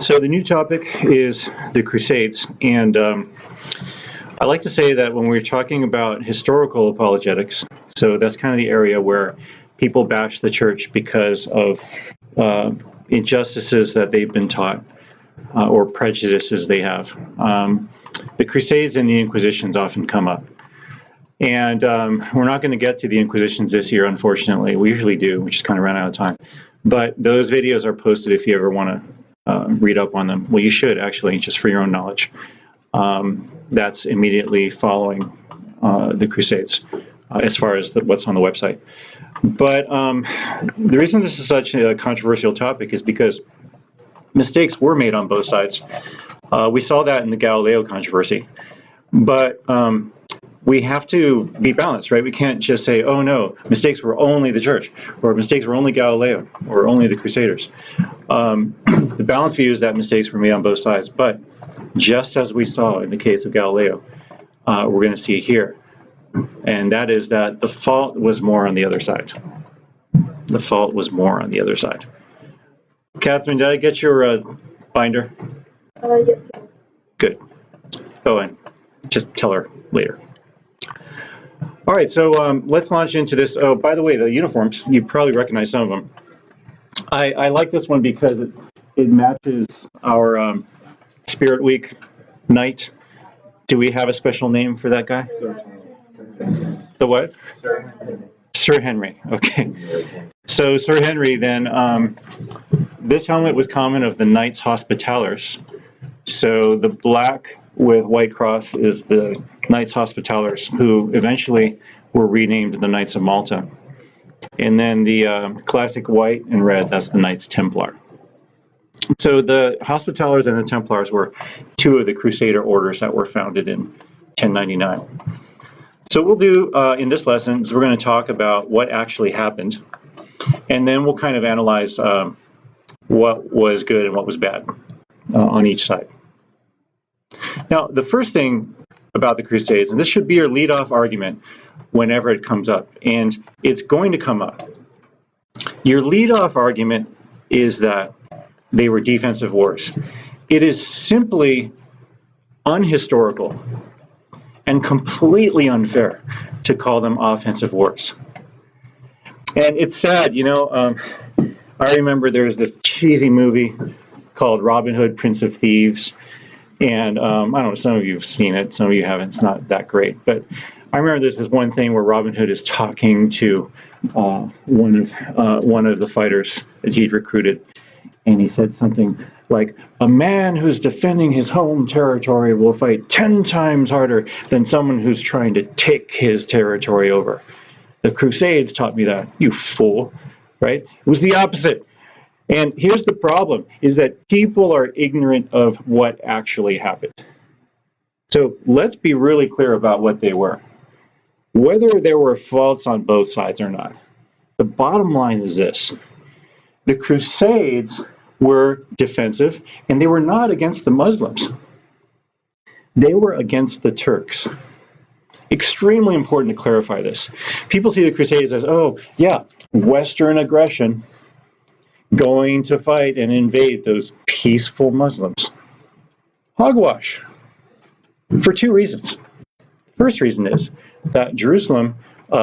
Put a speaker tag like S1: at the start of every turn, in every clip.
S1: So the new topic is the Crusades, and I like to say that when we're talking about historical apologetics, so that's kind of the area where people bash the church because of injustices that they've been taught or prejudices they have. The Crusades and the Inquisitions often come up. And we're not going to get to the Inquisitions this year, unfortunately. We usually do, we just kind of ran out of time. But those videos are posted if you ever want to read up on them. Well, you should, actually, just for your own knowledge. That's immediately following the Crusades, as far as what's on the website. But the reason this is such a controversial topic is because mistakes were made on both sides. We saw that in the Galileo controversy. But we have to be balanced, right? We can't just say, oh no, mistakes were only the church, or mistakes were only Galileo, or only the Crusaders. The balanced view is that mistakes were made on both sides, but just as we saw in the case of Galileo, we're going to see here, and that is that the fault was more on the other side. The fault was more on the other side. Catherine, did I get your binder?
S2: Yes.
S1: Good. Oh, and just tell her later. All right, so let's launch into this. Oh, by the way, the uniforms, you probably recognize some of them. I like this one because it matches our Spirit Week night. Do we have a special name for that guy? The what?
S3: Sir Henry.
S1: Sir Henry, okay. So Sir Henry, then, this helmet was common of the Knights Hospitallers. So the black with white cross is the Knights Hospitallers, who eventually were renamed the Knights of Malta. And then the classic white and red, that's the Knights Templar. So the Hospitallers and the Templars were two of the Crusader orders that were founded in 1099. So we'll do, in this lesson, is we're going to talk about what actually happened, and then we'll kind of analyze what was good and what was bad on each side. Now, the first thing about the Crusades, and this should be your lead-off argument whenever it comes up, and it's going to come up. Your lead-off argument is that they were defensive wars. It is simply unhistorical and completely unfair to call them offensive wars. And it's sad, you know, I remember there was this cheesy movie called Robin Hood, Prince of Thieves. And I don't know, some of you have seen it, some of you haven't, it's not that great. But I remember there's this one thing where Robin Hood is talking to one of the fighters that he'd recruited. And he said something like, a man who's defending his home territory will fight 10 times harder than someone who's trying to take his territory over. The Crusades taught me that, you fool, right? It was the opposite. And here's the problem, is that people are ignorant of what actually happened. So let's be really clear about what they were. Whether there were faults on both sides or not, the bottom line is this. The Crusades were defensive, and they were not against the Muslims. They were against the Turks. Extremely important to clarify this. People see the Crusades as, oh, yeah, Western aggression, going to fight and invade those peaceful Muslims. Hogwash. For two reasons. First reason is that Jerusalem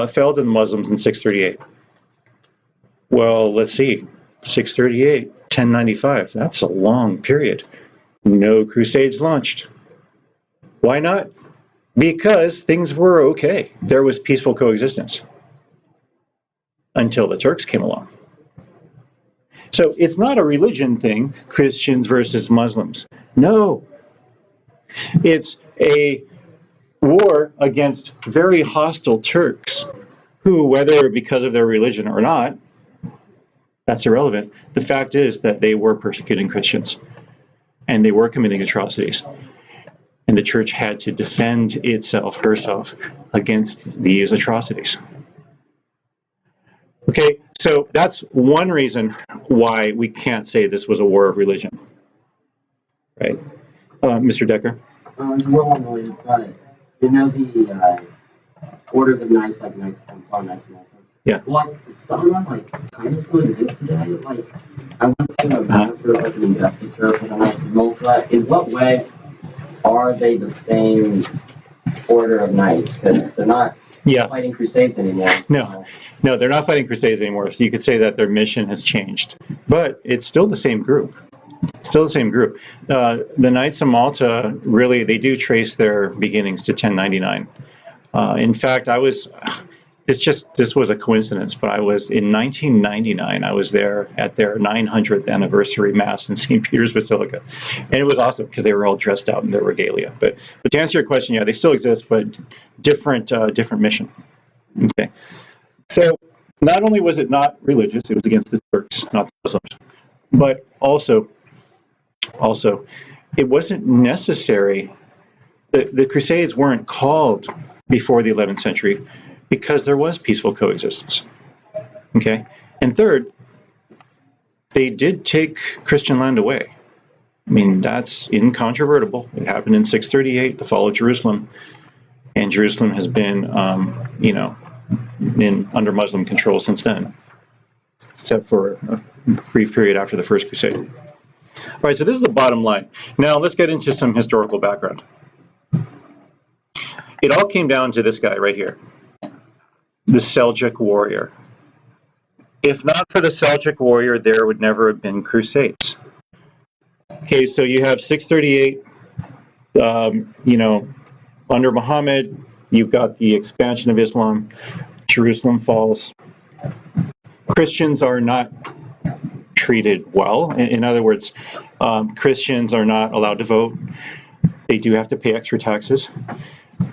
S1: fell to the Muslims in 638. Well, let's see. 638, 1095, that's a long period. No Crusades launched. Why not? Because things were okay. There was peaceful coexistence until the Turks came along. So it's not a religion thing, Christians versus Muslims. No. It's a war against very hostile Turks who, whether because of their religion or not, that's irrelevant. The fact is that they were persecuting Christians and they were committing atrocities. And the church had to defend herself against these atrocities. Okay, so that's one reason why we can't say this was a war of religion. Right? Mr. Decker?
S3: It's a little unrelated, but you know the orders of knights, like Knights Templar, Knights Malta?
S1: Yeah.
S3: Like, some of them, like, kind of still exist today. Like, I went to a mass, there was like an investigator for the Knights of Malta. In what way are they the same order of knights? Because they're not fighting Crusades anymore. So.
S1: No, they're not fighting Crusades anymore. So you could say that their mission has changed, but it's still the same group. Still the same group. The Knights of Malta, really, they do trace their beginnings to 1099. In fact, this was a coincidence, but I was in 1999, I was there at their 900th anniversary Mass in St. Peter's Basilica. And it was awesome because they were all dressed out in their regalia. But to answer your question, yeah, they still exist, but different mission. Okay. So not only was it not religious, it was against the Turks, not the Muslims, but also, it wasn't necessary. The Crusades weren't called before the 11th century because there was peaceful coexistence. Okay? And third, they did take Christian land away. I mean, that's incontrovertible. It happened in 638, the fall of Jerusalem, and Jerusalem has been, under Muslim control since then, except for a brief period after the First Crusade. All right, so this is the bottom line. Now let's get into some historical background. It all came down to this guy right here, the Seljuk warrior. If not for the Seljuk warrior, there would never have been Crusades. Okay, so you have 638, under Muhammad, you've got the expansion of Islam, Jerusalem falls. Christians are not treated well. In other words, Christians are not allowed to vote. They do have to pay extra taxes.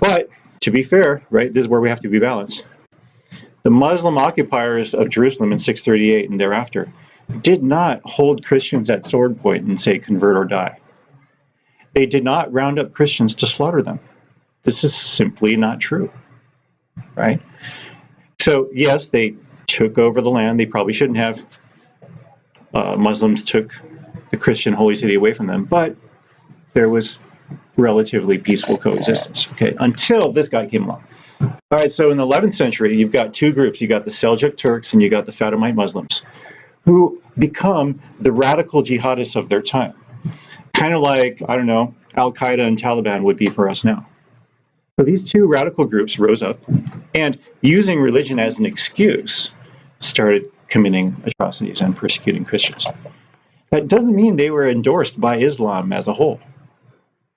S1: But to be fair, right, this is where we have to be balanced. The Muslim occupiers of Jerusalem in 638 and thereafter did not hold Christians at sword point and say, convert or die. They did not round up Christians to slaughter them. This is simply not true, right? So yes, they took over the land. They probably shouldn't have. Muslims took the Christian holy city away from them, but there was relatively peaceful coexistence, okay, until this guy came along. All right, so in the 11th century, you've got two groups. You got the Seljuk Turks and you got the Fatimite Muslims, who become the radical jihadists of their time. Kind of like, I don't know, Al-Qaeda and Taliban would be for us now. So these two radical groups rose up and, using religion as an excuse, started committing atrocities and persecuting Christians. That doesn't mean they were endorsed by Islam as a whole.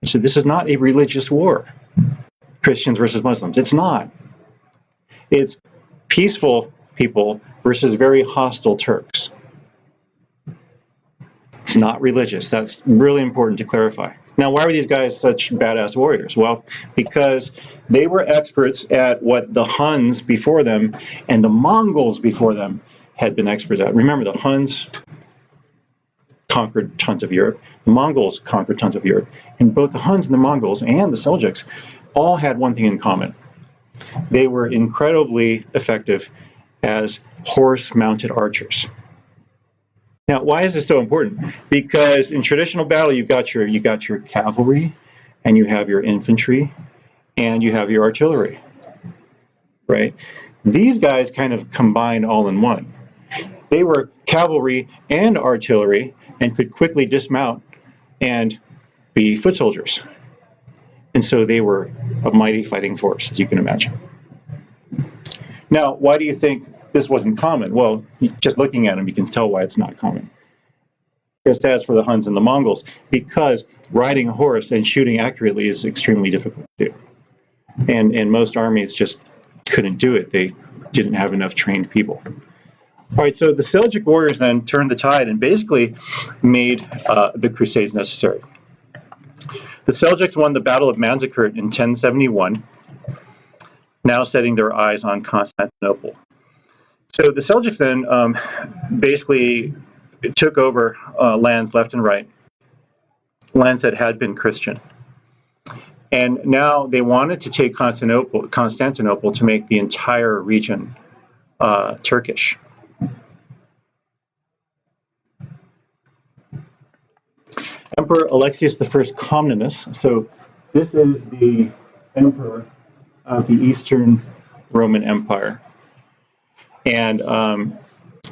S1: So this is not a religious war, Christians versus Muslims. It's not. It's peaceful people versus very hostile Turks. It's not religious. That's really important to clarify. Now, why were these guys such badass warriors? Well, because they were experts at what the Huns before them and the Mongols before them had been experts at. Remember, the Huns conquered tons of Europe. The Mongols conquered tons of Europe. And both the Huns and the Mongols and the Seljuks all had one thing in common. They were incredibly effective as horse-mounted archers. Now, why is this so important? Because in traditional battle, you've got your cavalry, and you have your infantry, and you have your artillery, right? These guys kind of combined all in one. They were cavalry and artillery and could quickly dismount and be foot soldiers. And so they were a mighty fighting force, as you can imagine. Now, why do you think this wasn't common? Well, just looking at them, you can tell why it's not common. Just as for the Huns and the Mongols, because riding a horse and shooting accurately is extremely difficult to do. And most armies just couldn't do it. They didn't have enough trained people. All right, so the Seljuk warriors then turned the tide and basically made the Crusades necessary. The Seljuks won the Battle of Manzikert in 1071, now setting their eyes on Constantinople. So the Seljuks then basically took over lands left and right, lands that had been Christian. And now they wanted to take Constantinople to make the entire region Turkish. Emperor Alexius I Comnenus, so this is the emperor of the Eastern Roman Empire. And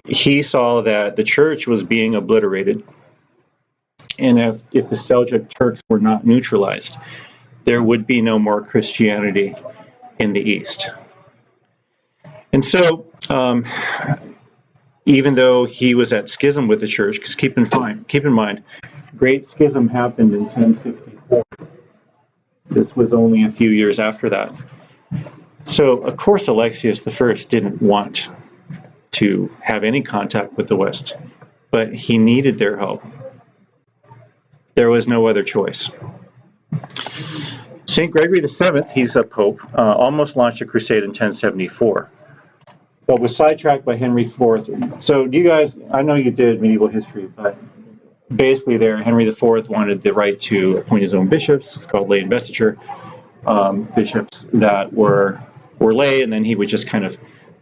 S1: he saw that the church was being obliterated. And if the Seljuk Turks were not neutralized, there would be no more Christianity in the East. And so, even though he was at schism with the church, because keep in mind, Great Schism happened in 1054. This was only a few years after that. So, of course, Alexius I didn't want to have any contact with the West, but he needed their help. There was no other choice. St. Gregory VII, he's a pope, almost launched a crusade in 1074, but was sidetracked by Henry IV. So do you guys, I know you did medieval history, but basically there, Henry IV wanted the right to appoint his own bishops. It's called lay investiture. Bishops that were lay, and then he would just kind of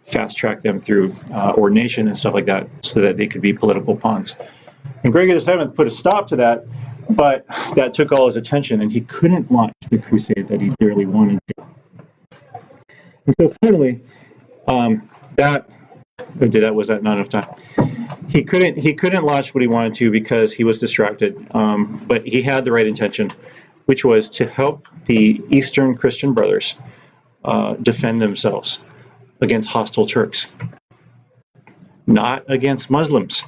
S1: fast track them through ordination and stuff like that so that they could be political pawns. And Gregory VII put a stop to that, but that took all his attention, and he couldn't launch the crusade that he dearly wanted to. And so finally, was that not enough time? He couldn't launch what he wanted to because he was distracted, but he had the right intention, which was to help the Eastern Christian brothers defend themselves against hostile Turks. Not against Muslims,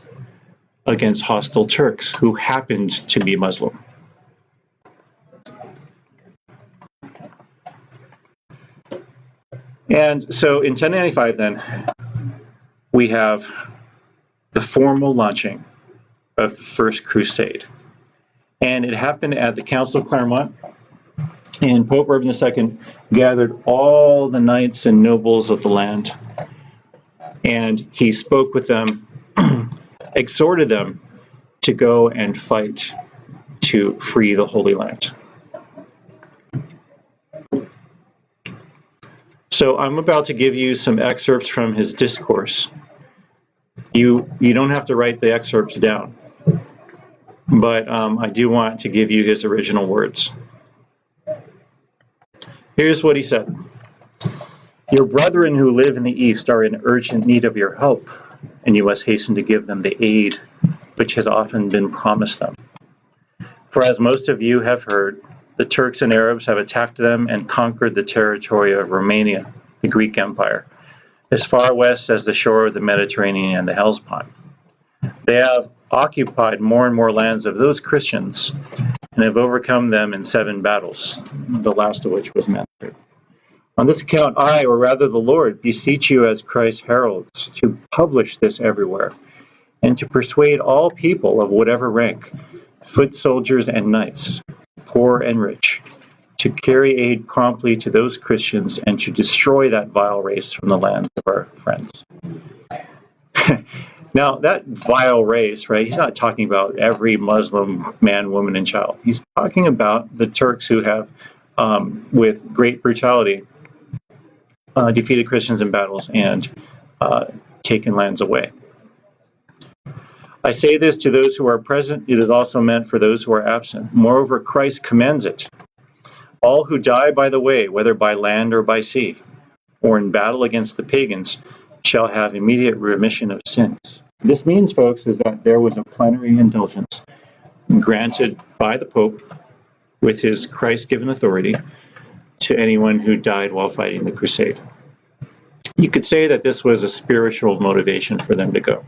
S1: against hostile Turks who happened to be Muslim. And so in 1095 then, we have the formal launching of the First Crusade. And it happened at the Council of Clermont, and Pope Urban II gathered all the knights and nobles of the land, and he spoke with them, exhorted them to go and fight to free the Holy Land. So I'm about to give you some excerpts from his discourse. You don't have to write the excerpts down, but I do want to give you his original words. Here's what he said. Your brethren who live in the East are in urgent need of your help, and you must hasten to give them the aid which has often been promised them. For as most of you have heard, the Turks and Arabs have attacked them and conquered the territory of Romania, the Greek Empire, as far west as the shore of the Mediterranean and the Hellespont. They have occupied more and more lands of those Christians and have overcome them in 7 battles, the last of which was massacred. On this account, I, or rather the Lord, beseech you as Christ's heralds to publish this everywhere, and to persuade all people of whatever rank, foot soldiers and knights, poor and rich, to carry aid promptly to those Christians and to destroy that vile race from the lands of our friends. Now, that vile race, right, he's not talking about every Muslim man, woman, and child. He's talking about the Turks who have, with great brutality, defeated Christians in battles and taken lands away. I say this to those who are present, it is also meant for those who are absent. Moreover, Christ commands it. All who die by the way, whether by land or by sea, or in battle against the pagans, shall have immediate remission of sins. This means, folks, is that there was a plenary indulgence granted by the Pope with his Christ-given authority to anyone who died while fighting the crusade. You could say that this was a spiritual motivation for them to go.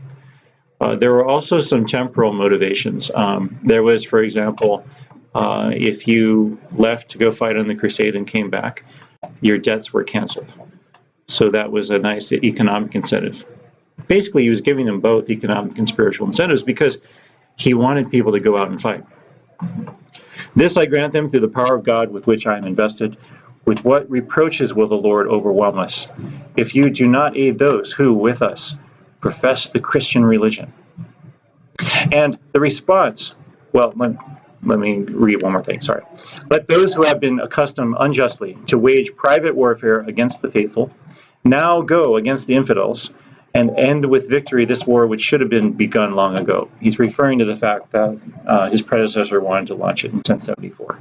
S1: There were also some temporal motivations. There was, for example, if you left to go fight on the crusade and came back, your debts were canceled. So that was a nice economic incentive. Basically, he was giving them both economic and spiritual incentives because he wanted people to go out and fight. This I grant them through the power of God with which I am invested. With what reproaches will the Lord overwhelm us if you do not aid those who, with us, profess the Christian religion? And the response, well, let me read one more thing, sorry. Let those who have been accustomed unjustly to wage private warfare against the faithful now go against the infidels and end with victory this war which should have been begun long ago. He's referring to the fact that his predecessor wanted to launch it in 1074.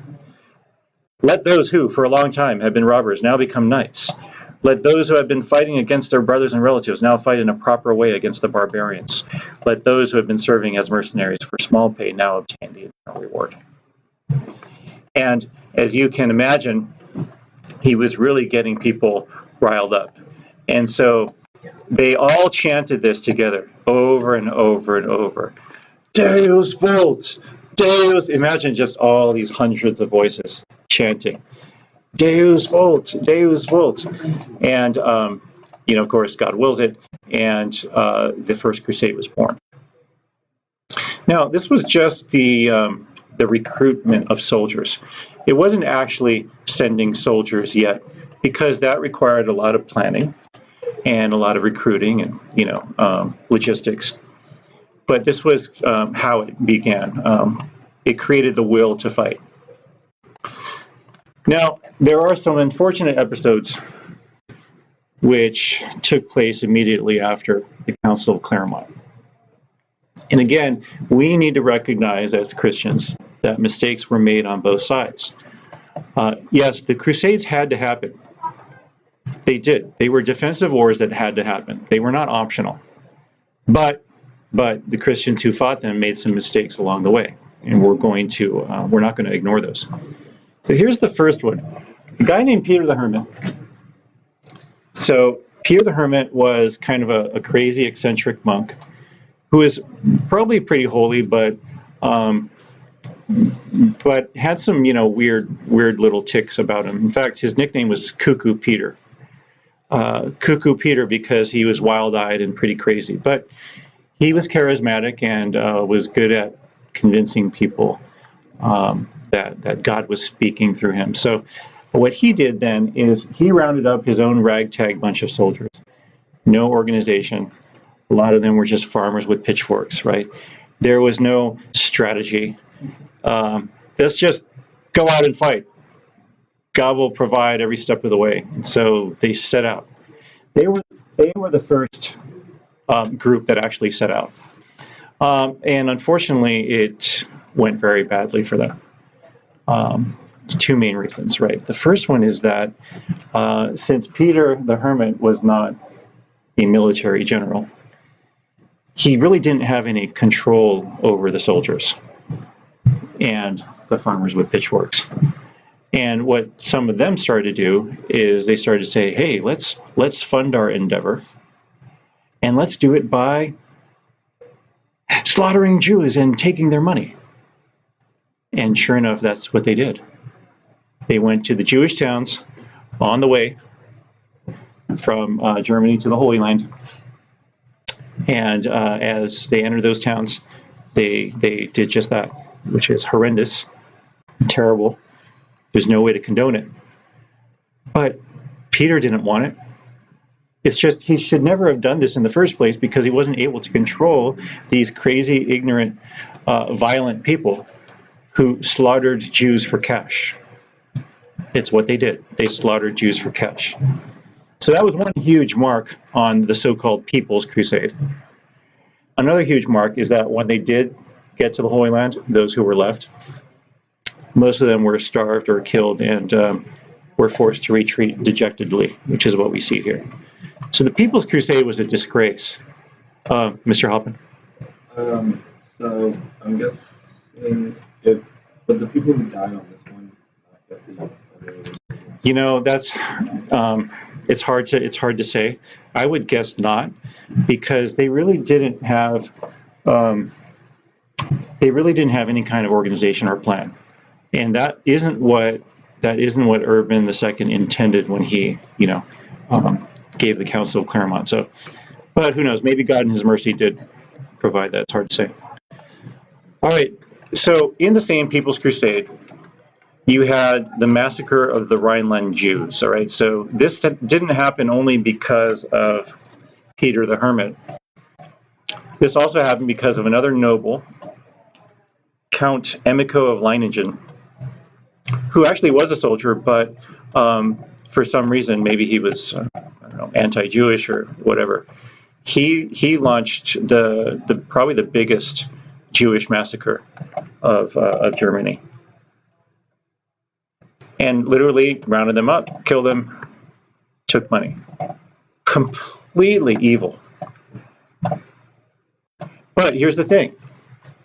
S1: Let those who, for a long time, have been robbers now become knights. Let those who have been fighting against their brothers and relatives now fight in a proper way against the barbarians. Let those who have been serving as mercenaries for small pay now obtain the eternal reward. And as you can imagine, he was really getting people riled up. And so they all chanted this together over and over and over. Deus vult! Deus! Imagine just all these hundreds of voices chanting. Deus vult! Deus vult! And, of course, God wills it, and the First Crusade was born. Now, this was just the recruitment of soldiers. It wasn't actually sending soldiers yet, because that required a lot of planning and a lot of recruiting and, logistics. But this was how it began. It created the will to fight. Now, there are some unfortunate episodes which took place immediately after the Council of Claremont. And again, we need to recognize as Christians that mistakes were made on both sides. Yes, the Crusades had to happen. They did. They were defensive wars that had to happen. They were not optional. But the Christians who fought them made some mistakes along the way, and we're not going to ignore those. So here's the first one. A guy named Peter the Hermit. So Peter the Hermit was kind of a crazy, eccentric monk who was probably pretty holy, but had some weird little ticks about him. In fact, his nickname was Cuckoo Peter. Cuckoo Peter because he was wild-eyed and pretty crazy, but he was charismatic and was good at convincing people that God was speaking through him. So what he did then is he rounded up his own ragtag bunch of soldiers. No organization. A lot of them were just farmers with pitchforks, right? There was no strategy. Let's just go out and fight. God will provide every step of the way. And so they set out. They were the first group that actually set out. And unfortunately, it went very badly for them. Two main reasons, right? The first one is that since Peter the Hermit was not a military general, he really didn't have any control over the soldiers and the farmers with pitchforks. And what some of them started to do is they started to say, hey, let's fund our endeavor, and let's do it by slaughtering Jews and taking their money. And sure enough, that's what they did. They went to the Jewish towns on the way from Germany to the Holy Land. And as they entered those towns, they did just that, which is horrendous, terrible. There's no way to condone it. But Peter didn't want it. It's just he should never have done this in the first place because he wasn't able to control these crazy, ignorant, violent people who slaughtered Jews for cash. It's what they did. They slaughtered Jews for cash. So that was one huge mark on the so-called People's Crusade. Another huge mark is that when they did get to the Holy Land, those who were left, most of them were starved or killed and were forced to retreat dejectedly, which is what we see here. So the People's Crusade was a disgrace. Mr. Hoppin?
S2: So I'm guessing but the people who died on this one,
S1: that's it's hard to say. I would guess not, because they really didn't have any kind of organization or plan, and that isn't what Urban II intended when he gave the Council of Claremont. So, but who knows? Maybe God in His mercy did provide that. It's hard to say. All right. So in the same People's Crusade, you had the massacre of the Rhineland Jews. All right. So this didn't happen only because of Peter the Hermit. This also happened because of another noble, Count Emico of Leiningen, who actually was a soldier, but for some reason, maybe he was anti-Jewish or whatever. He launched the probably the biggest Jewish massacre of Germany, and literally rounded them up, killed them, took money. Completely evil. But here's the thing.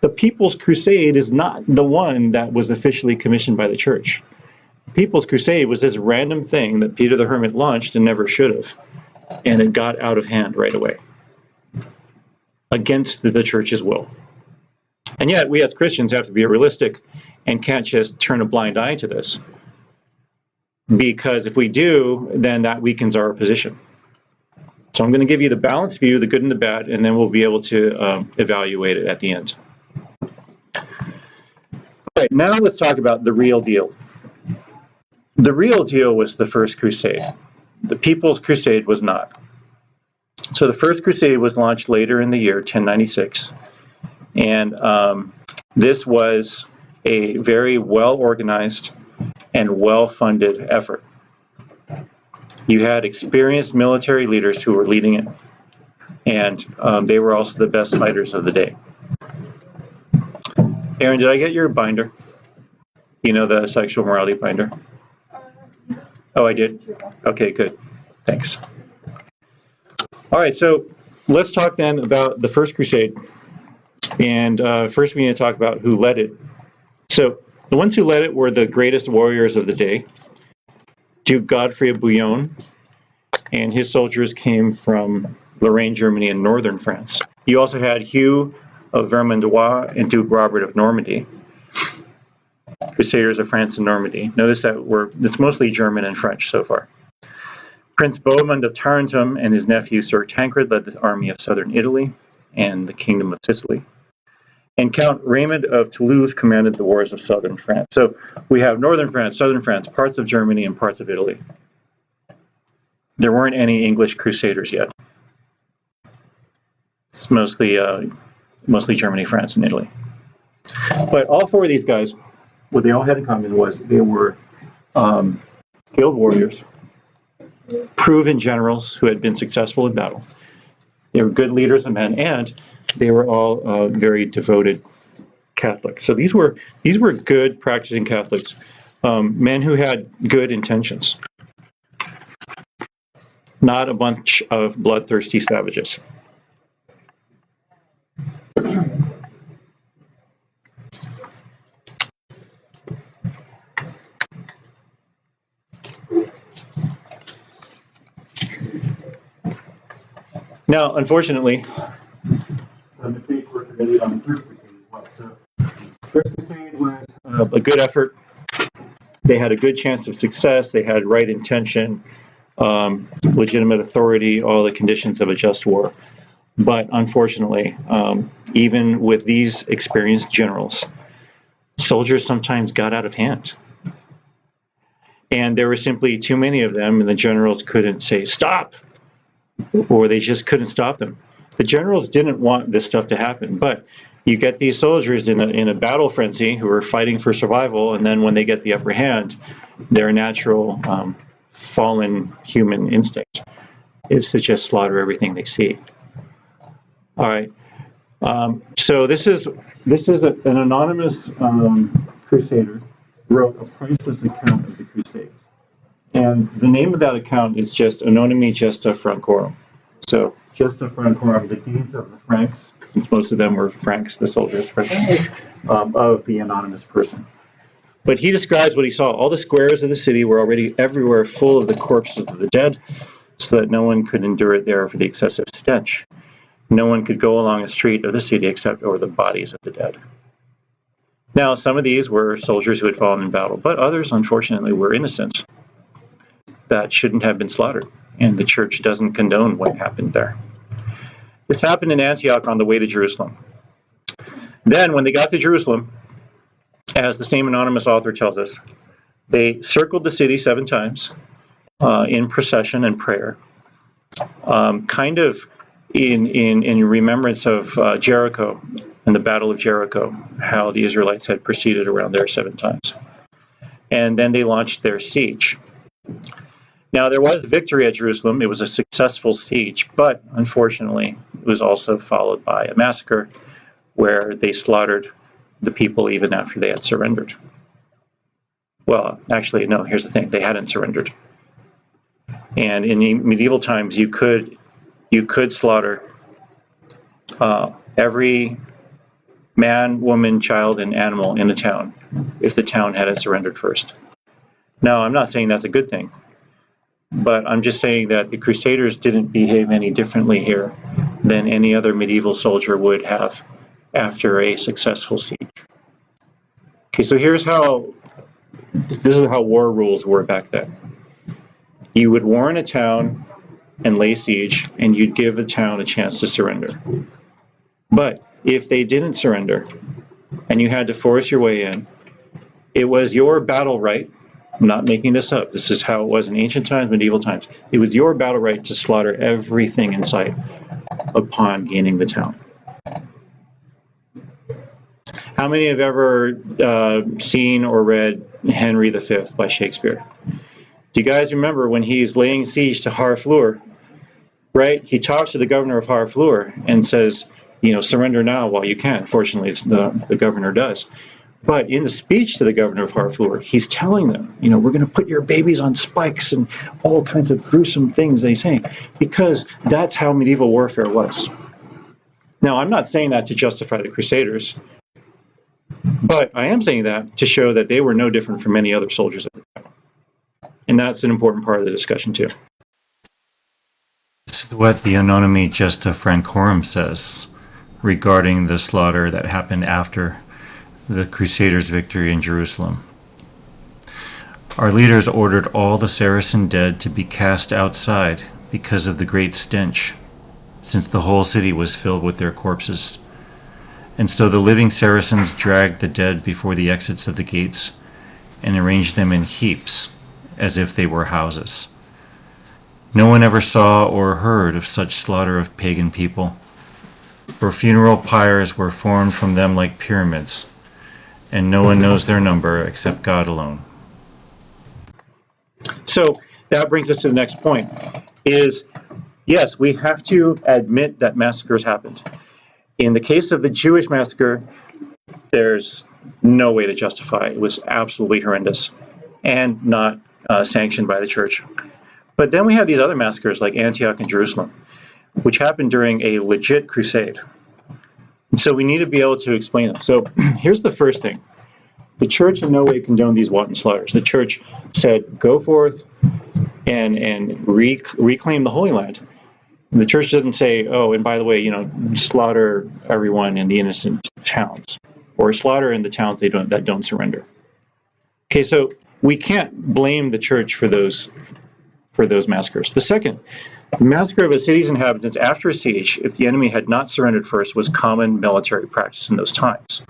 S1: The People's Crusade is not the one that was officially commissioned by the church. People's Crusade was this random thing that Peter the Hermit launched and never should have. And it got out of hand right away, against the church's will. And yet, we as Christians have to be realistic and can't just turn a blind eye to this. Because if we do, then that weakens our position. So I'm going to give you the balanced view, the good and the bad, and then we'll be able to evaluate it at the end. All right, now let's talk about the real deal. The real deal was the First Crusade. The People's Crusade was not. So the First Crusade was launched later in the year, 1096. And this was a very well-organized and well-funded effort. You had experienced military leaders who were leading it, and they were also the best fighters of the day. Aaron, did I get your binder? You know, the sexual morality binder? Oh, I did? Okay, good. Thanks. All right, so let's talk then about the First Crusade. And first we need to talk about who led it. So the ones who led it were the greatest warriors of the day. Duke Godfrey of Bouillon and his soldiers came from Lorraine, Germany, and northern France. You also had Hugh of Vermandois and Duke Robert of Normandy, Crusaders of France and Normandy. Notice that it's mostly German and French so far. Prince Bohemond of Tarentum and his nephew Sir Tancred led the army of southern Italy and the Kingdom of Sicily. And Count Raymond of Toulouse commanded the wars of southern France. So we have northern France, southern France, parts of Germany, and parts of Italy. There weren't any English crusaders yet. It's mostly Germany, France, and Italy. But all four of these guys, what they all had in common was they were skilled warriors, proven generals who had been successful in battle. They were good leaders of men, and they were all very devoted Catholics. So these were good practicing Catholics, men who had good intentions, not a bunch of bloodthirsty savages. Now, unfortunately, some mistakes were committed on the First Crusade as well. So, First Crusade was a good effort. They had a good chance of success. They had right intention, legitimate authority, all the conditions of a just war. But unfortunately, even with these experienced generals, soldiers sometimes got out of hand. And there were simply too many of them, and the generals couldn't say, stop, or they just couldn't stop them. The generals didn't want this stuff to happen, but you get these soldiers in a battle frenzy who are fighting for survival, and then when they get the upper hand, their natural fallen human instinct is to just slaughter everything they see. All right. So this is an anonymous crusader wrote a priceless account of the Crusades. And the name of that account is just Anonymi Gesta Francorum. So Gesta Francorum, the deeds of the Franks, since most of them were Franks, the soldiers, of the anonymous person. But he describes what he saw. All the squares of the city were already everywhere full of the corpses of the dead, so that no one could endure it there for the excessive stench. No one could go along a street of the city except over the bodies of the dead. Now, some of these were soldiers who had fallen in battle, but others, unfortunately, were innocents that shouldn't have been slaughtered, and the church doesn't condone what happened there. This happened in Antioch on the way to Jerusalem. Then, when they got to Jerusalem, as the same anonymous author tells us, they circled the city 7 times in procession and prayer, kind of in remembrance of Jericho and the Battle of Jericho, how the Israelites had proceeded around there 7 times. And then they launched their siege. Now, there was victory at Jerusalem. It was a successful siege, but unfortunately, it was also followed by a massacre where they slaughtered the people even after they had surrendered. Well, actually, no, here's the thing. They hadn't surrendered. And in medieval times, you could slaughter every man, woman, child, and animal in the town if the town hadn't surrendered first. Now, I'm not saying that's a good thing, but I'm just saying that the Crusaders didn't behave any differently here than any other medieval soldier would have after a successful siege. Okay, so this is how war rules were back then. You would warn a town and lay siege, and you'd give the town a chance to surrender. But if they didn't surrender, and you had to force your way in, it was your battle right. I'm not making this up. This is how it was in ancient times, medieval times. It was your battle right to slaughter everything in sight upon gaining the town. How many have ever seen or read Henry V by Shakespeare? Do you guys remember when he's laying siege to Harfleur, right? He talks to the governor of Harfleur and says, surrender now while you can. Fortunately, the governor does. But in the speech to the governor of Harfleur, he's telling them, we're going to put your babies on spikes and all kinds of gruesome things they say, because that's how medieval warfare was. Now, I'm not saying that to justify the Crusaders, but I am saying that to show that they were no different from many other soldiers at the time. And that's an important part of the discussion, too.
S4: This is what the Anonymi Gesta Francorum says regarding the slaughter that happened after the Crusaders' victory in Jerusalem. Our leaders ordered all the Saracen dead to be cast outside because of the great stench, since the whole city was filled with their corpses. And so the living Saracens dragged the dead before the exits of the gates and arranged them in heaps as if they were houses. No one ever saw or heard of such slaughter of pagan people, for funeral pyres were formed from them like pyramids, and no one knows their number except God alone.
S1: So that brings us to the next point, is yes, we have to admit that massacres happened. In the case of the Jewish massacre, there's no way to justify it. It was absolutely horrendous and not sanctioned by the church. But then we have these other massacres like Antioch and Jerusalem, which happened during a legit crusade. And so we need to be able to explain them. So here's the first thing. The church in no way condoned these wanton slaughters. The church said, go forth and reclaim the Holy Land. And the church doesn't say, oh, and by the way, slaughter everyone in the innocent towns, or slaughter in the towns that don't surrender. Okay, so we can't blame the church for those massacres. The second, the massacre of a city's inhabitants after a siege, if the enemy had not surrendered first, was common military practice in those times.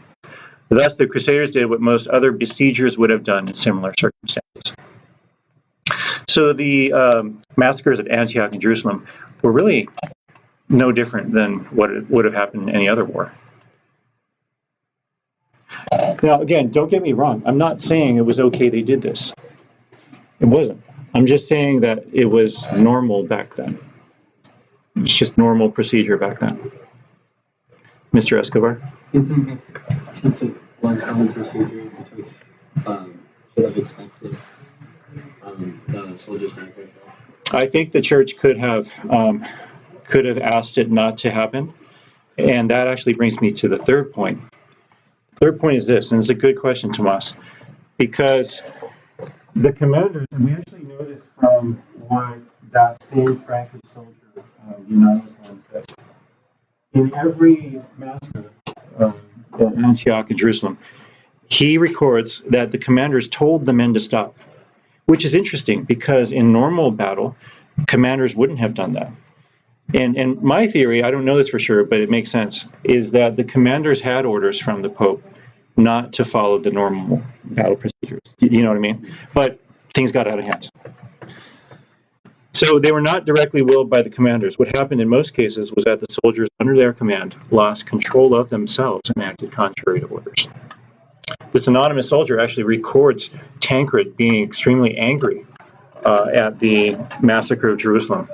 S1: Thus, the Crusaders did what most other besiegers would have done in similar circumstances. So the massacres at Antioch and Jerusalem were really no different than what would have happened in any other war. Now, again, don't get me wrong. I'm not saying it was okay they did this. It wasn't. I'm just saying that it was normal back then. It's just normal procedure back then. Mr. Escobar?
S3: Since it was common procedure, the church should have expected the soldiers to act like that.
S1: I think the church could have asked it not to happen. And that actually brings me to the third point. The third point is this, and it's a good question, Tomas, because the commanders, and we actually know this from what that same Frankish soldier, Unitas, said. In every massacre at Antioch and Jerusalem, he records that the commanders told the men to stop, which is interesting because in normal battle, commanders wouldn't have done that. And my theory, I don't know this for sure, but it makes sense, is that the commanders had orders from the Pope not to follow the normal battle procedures. You know what I mean? But things got out of hand. So they were not directly willed by the commanders. What happened in most cases was that the soldiers under their command lost control of themselves and acted contrary to orders. This anonymous soldier actually records Tancred being extremely angry at the massacre of Jerusalem.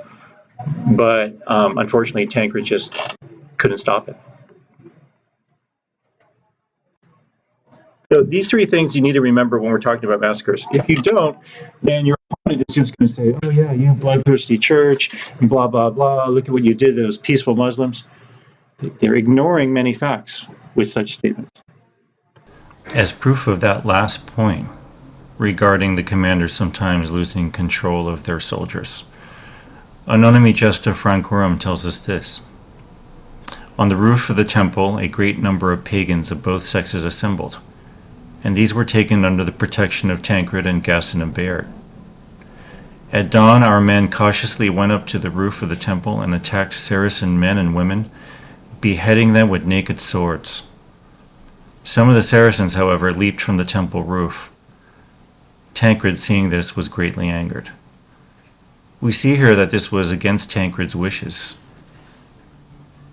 S1: But unfortunately, Tancred just couldn't stop it. So these three things you need to remember when we're talking about massacres. If you don't, then your opponent is just going to say, oh yeah, you bloodthirsty church, and blah, blah, blah, look at what you did to those peaceful Muslims. They're ignoring many facts with such statements.
S4: As proof of that last point regarding the commanders sometimes losing control of their soldiers, Anonymi Gesta Francorum tells us this. On the roof of the temple, a great number of pagans of both sexes assembled, and these were taken under the protection of Tancred and Gaston and Bayard. At dawn, our men cautiously went up to the roof of the temple and attacked Saracen men and women, beheading them with naked swords. Some of the Saracens, however, leaped from the temple roof. Tancred, seeing this, was greatly angered. We see here that this was against Tancred's wishes.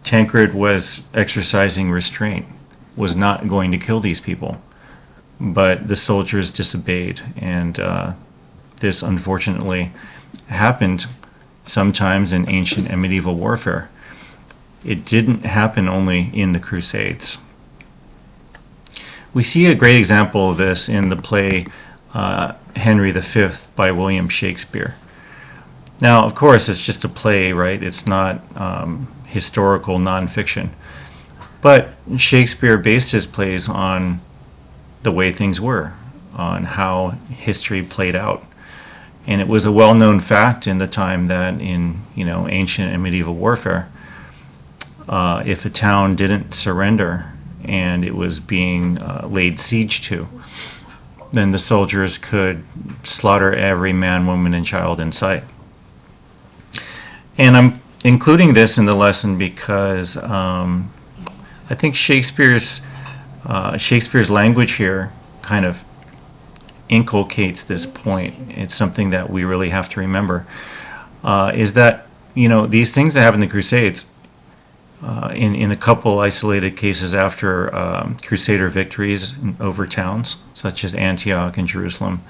S4: Tancred was exercising restraint, was not going to kill these people, but the soldiers disobeyed, and this unfortunately happened sometimes in ancient and medieval warfare. It didn't happen only in the Crusades. We see a great example of this in the play Henry V by William Shakespeare. Now, of course, it's just a play, right? It's not historical nonfiction. But Shakespeare based his plays on the way things were, on how history played out. And it was a well-known fact in the time that in ancient and medieval warfare, if a town didn't surrender and it was being laid siege to, then the soldiers could slaughter every man, woman, and child in sight. And I'm including this in the lesson because I think Shakespeare's language here kind of inculcates this point. It's something that we really have to remember, is that these things that happened in the Crusades, in a couple isolated cases after Crusader victories over towns such as Antioch and Jerusalem,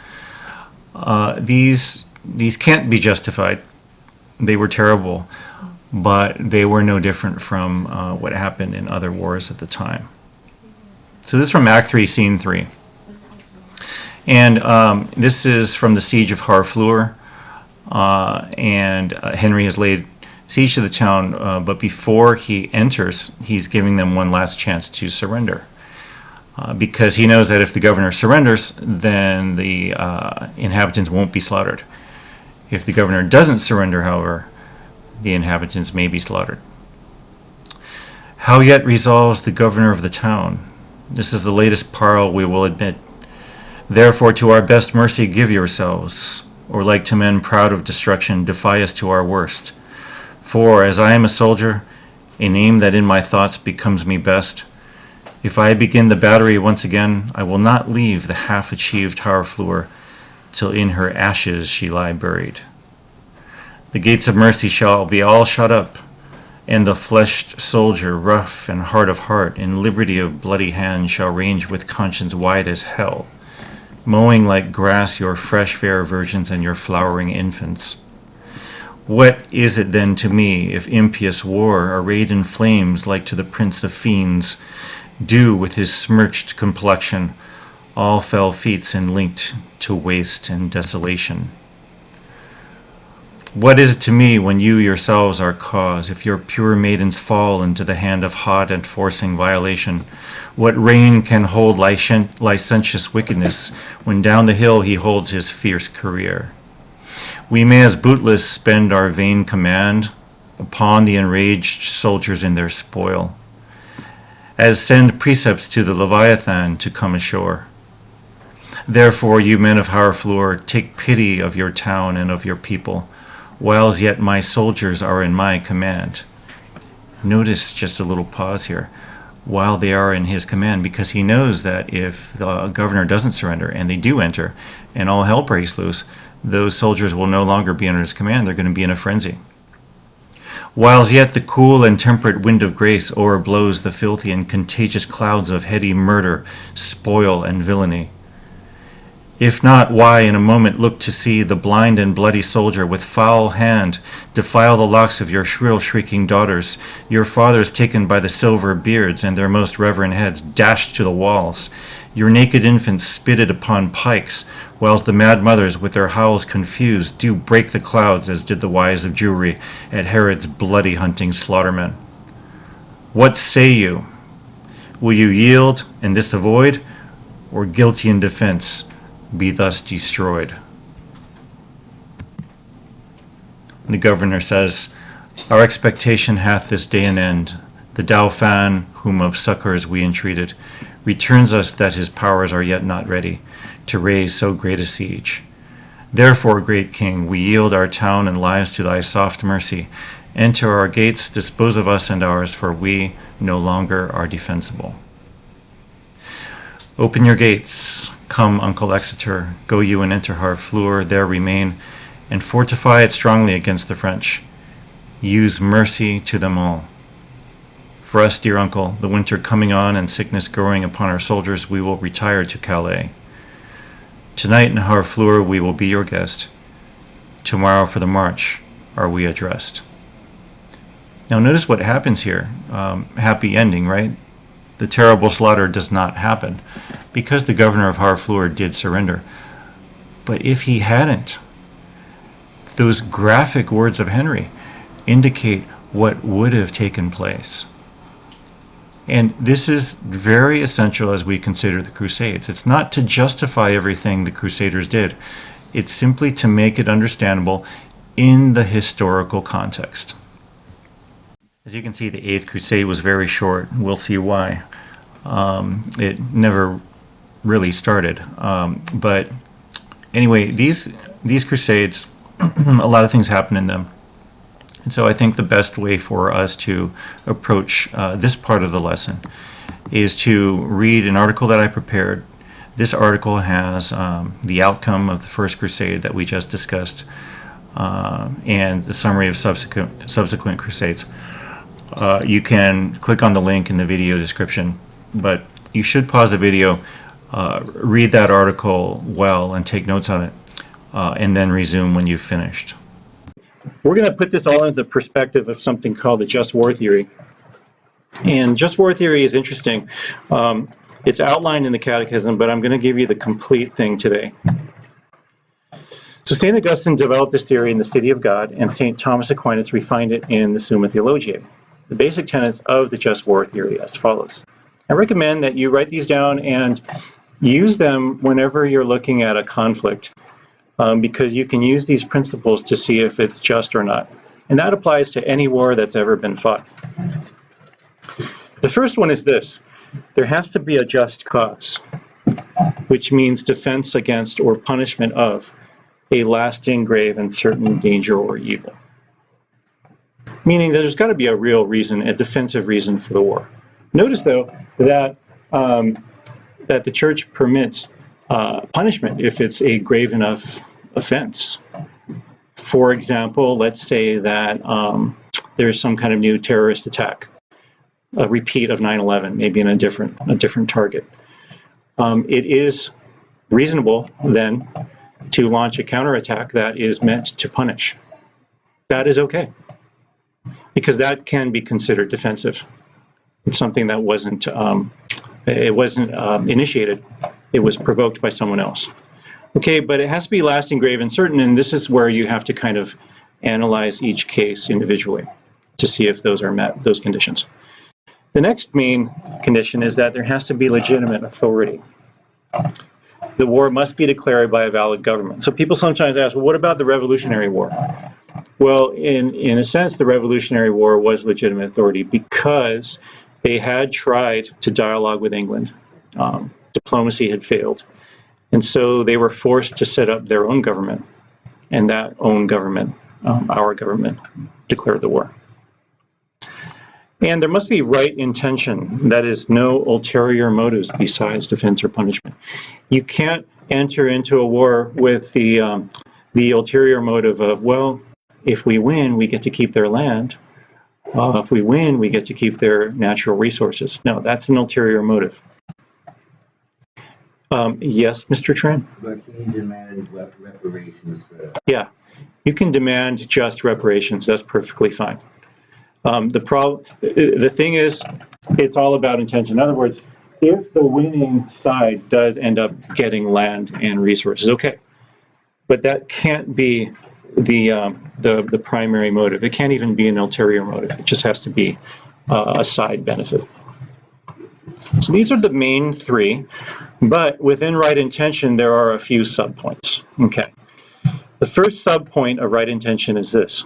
S4: these can't be justified. They were terrible, but they were no different from what happened in other wars at the time. So this is from Act 3, Scene 3. And this is from the Siege of Harfleur. And Henry has laid siege to the town, but before he enters, he's giving them one last chance to surrender. Because he knows that if the governor surrenders, then the inhabitants won't be slaughtered. If the governor doesn't surrender, however, the inhabitants may be slaughtered. How yet resolves the governor of the town? This is the latest parle we will admit. Therefore to our best mercy give yourselves, or like to men proud of destruction, defy us to our worst. For, as I am a soldier, a name that in my thoughts becomes me best, if I begin the battery once again, I will not leave the half-achieved Harfleur, till in her ashes she lie buried. The gates of mercy shall be all shut up, and the fleshed soldier, rough and hard of heart, in liberty of bloody hand, shall range with conscience wide as hell, mowing like grass your fresh fair virgins and your flowering infants. What is it then to me, if impious war, arrayed in flames like to the prince of fiends, do with his smirched complexion all fell feats and linked to waste and desolation? What is it to me when you yourselves are cause, if your pure maidens fall into the hand of hot and forcing violation? What rein can hold licentious wickedness when down the hill he holds his fierce career? We may as bootless spend our vain command upon the enraged soldiers in their spoil, as send precepts to the Leviathan to come ashore. Therefore, you men of Harfleur, take pity of your town and of your people, whiles yet my soldiers are in my command. Notice just a little pause here. While they are in his command, because he knows that if the governor doesn't surrender and they do enter and all hell breaks loose, those soldiers will no longer be under his command. They're going to be in a frenzy. Whiles yet the cool and temperate wind of grace o'erblows the filthy and contagious clouds of heady murder, spoil, and villainy. If not, why in a moment look to see the blind and bloody soldier with foul hand defile the locks of your shrill shrieking daughters, your fathers taken by the silver beards and their most reverend heads dashed to the walls, your naked infants spitted upon pikes, whilst the mad mothers with their howls confused do break the clouds as did the wives of Jewry at Herod's bloody hunting slaughtermen. What say you? Will you yield and this avoid, or guilty in defense be thus destroyed? The governor says, Our expectation hath this day an end. The Dauphin, whom of succors we entreated, returns us that his powers are yet not ready to raise so great a siege. Therefore, great king, we yield our town and lives to thy soft mercy. Enter our gates, dispose of us and ours, for we no longer are defensible. Open your gates, come, Uncle Exeter, go you and enter Harfleur, there remain, and fortify it strongly against the French. Use mercy to them all. For us, dear uncle, the winter coming on and sickness growing upon our soldiers, we will retire to Calais. Tonight in Harfleur we will be your guest. Tomorrow for the march are we addressed. Now notice what happens here. Happy ending, right? The terrible slaughter does not happen because the governor of Harfleur did surrender. But if he hadn't, those graphic words of Henry indicate what would have taken place. And this is very essential as we consider the Crusades. It's not to justify everything the Crusaders did. It's simply to make it understandable in the historical context. As you can see, the Eighth Crusade was very short. We'll see why. It never really started. But anyway, these Crusades, a lot of things happen in them. And so I think the best way for us to approach this part of the lesson is to read an article that I prepared. This article has the outcome of the First Crusade that we just discussed and the summary of subsequent Crusades. You can click on the link in the video description, but you should pause the video, read that article well, and take notes on it, and then resume when you've finished.
S1: We're going to put this all into the perspective of something called the just war theory. And just war theory is interesting. It's outlined in the Catechism, but I'm going to give you the complete thing today. So St. Augustine developed this theory in the City of God, and St. Thomas Aquinas refined it in the Summa Theologiae. The basic tenets of the just war theory as follows. I recommend that you write these down and use them whenever you're looking at a conflict. Because you can use these principles to see if it's just or not. And that applies to any war that's ever been fought. The first one is this: there has to be a just cause, which means defense against or punishment of a lasting, grave, and certain danger or evil. Meaning that there's got to be a real reason, a defensive reason for the war. Notice, though, that that the Church permits punishment if it's a grave enough offense. For example, let's say that there's some kind of new terrorist attack, a repeat of 9/11, maybe in a different target. It is reasonable then to launch a counterattack that is meant to punish. That is okay, because that can be considered defensive. It's something that wasn't initiated. It was provoked by someone else. Okay, but it has to be lasting, grave, and certain, and this is where you have to kind of analyze each case individually to see if those are met, those conditions. The next main condition is that there has to be legitimate authority. The war must be declared by a valid government. So people sometimes ask, well, what about the Revolutionary War? Well, in a sense, the Revolutionary War was legitimate authority because they had tried to dialogue with England. Diplomacy had failed. And so they were forced to set up their own government, and that own government, our government, declared the war. And there must be right intention, that is, no ulterior motives besides defense or punishment. You can't enter into a war with the ulterior motive of, well, if we win, we get to keep their land. If we win, we get to keep their natural resources. No, that's an ulterior motive. Yes, Mr. Tran?
S5: But can you demand reparations for...
S1: Yeah, you can demand just reparations. That's perfectly fine. The thing is, it's all about intention. In other words, if the winning side does end up getting land and resources, okay. But that can't be the primary motive. It can't even be an ulterior motive. It just has to be a side benefit. So these are the main three, but within right intention, there are a few subpoints. Okay. The first subpoint of right intention is this.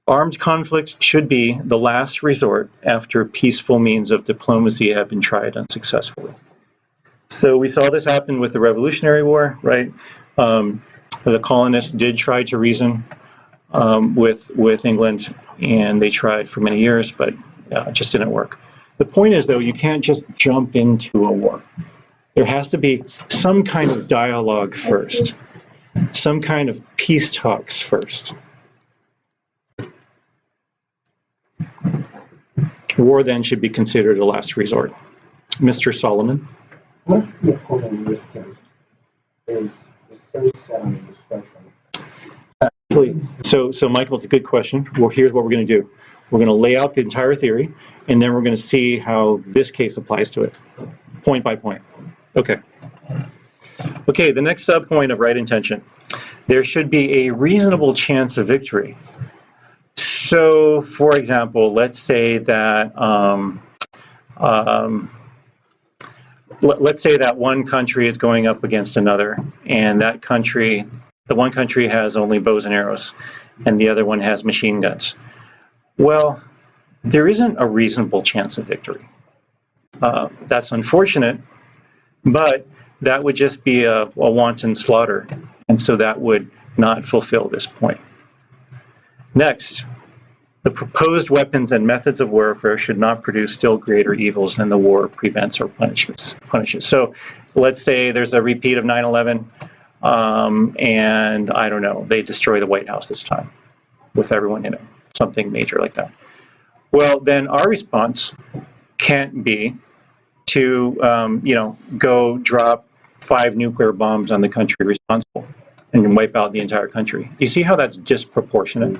S1: Armed conflict should be the last resort after peaceful means of diplomacy have been tried unsuccessfully. So we saw this happen with the Revolutionary War, right? The colonists did try to reason with England, and they tried for many years, but it just didn't work. The point is, though, you can't just jump into a war. There has to be some kind of dialogue first, some kind of peace talks first. War then should be considered a last resort. Mr. Solomon?
S6: What if the opponent in this case is so set on the destruction?
S1: So Michael, it's a good question. Well, here's what we're going to do. We're going to lay out the entire theory, and then we're going to see how this case applies to it, point by point. Okay. Okay, the next subpoint of right intention. There should be a reasonable chance of victory. So, for example, let's say that let's say that one country is going up against another, and that country, the one country has only bows and arrows, and the other one has machine guns. Well, there isn't a reasonable chance of victory. That's unfortunate, but that would just be a wanton slaughter, and so that would not fulfill this point. Next, the proposed weapons and methods of warfare should not produce still greater evils than the war prevents or punishes. So let's say there's a repeat of 9/11, and I don't know, they destroy the White House this time with everyone in it, something major like that. Well, then our response can't be to, go drop 5 nuclear bombs on the country responsible and wipe out the entire country. You see how that's disproportionate?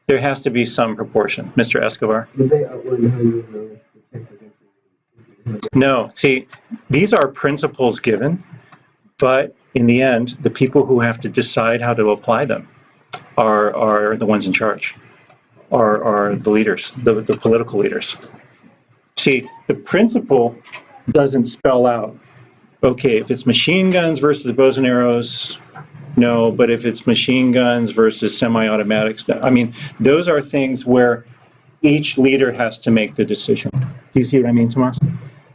S1: There has to be some proportion. Mr. Escobar?
S6: Did they outline how you know the chance of victory?
S1: No, see, these are principles given, but in the end, the people who have to decide how to apply them are the ones in charge, are the leaders, the political leaders. See, the principle doesn't spell out, okay, if it's machine guns versus bows and arrows, no, but if it's machine guns versus semi-automatics, I mean, those are things where each leader has to make the decision. Do you see what I mean, Tomas?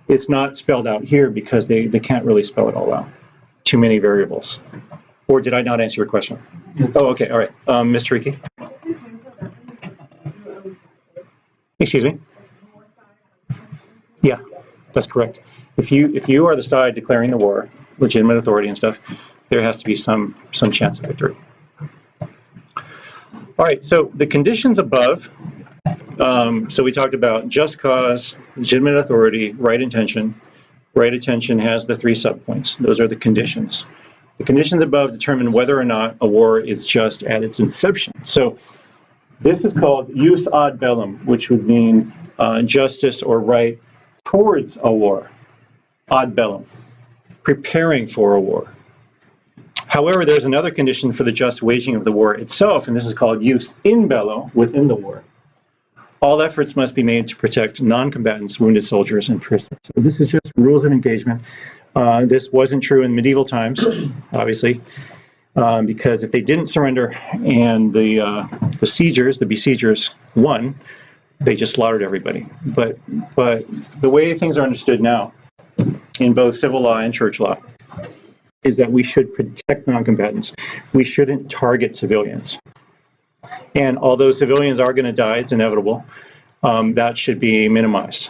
S1: It's not spelled out here because they can't really spell it all out. Too many variables. Or did I not answer your question? Yes. Oh, okay, all right. Mr. Riki? Excuse me? Yeah, that's correct. If you are the side declaring the war, legitimate authority and stuff, there has to be some chance of victory. All right, so the conditions above, so we talked about just cause, legitimate authority, right intention. Right intention has the 3 subpoints. Those are the conditions. The conditions above determine whether or not a war is just at its inception. So this is called jus ad bellum, which would mean justice or right towards a war. Ad bellum, preparing for a war. However, there's another condition for the just waging of the war itself, and this is called jus in bello, within the war. All efforts must be made to protect non-combatants, wounded soldiers, and prisoners. So this is just rules of engagement. This wasn't true in medieval times, obviously, because if they didn't surrender and the besiegers won, they just slaughtered everybody. But the way things are understood now, in both civil law and church law, is that we should protect non-combatants. We shouldn't target civilians. And although civilians are going to die, it's inevitable, that should be minimized.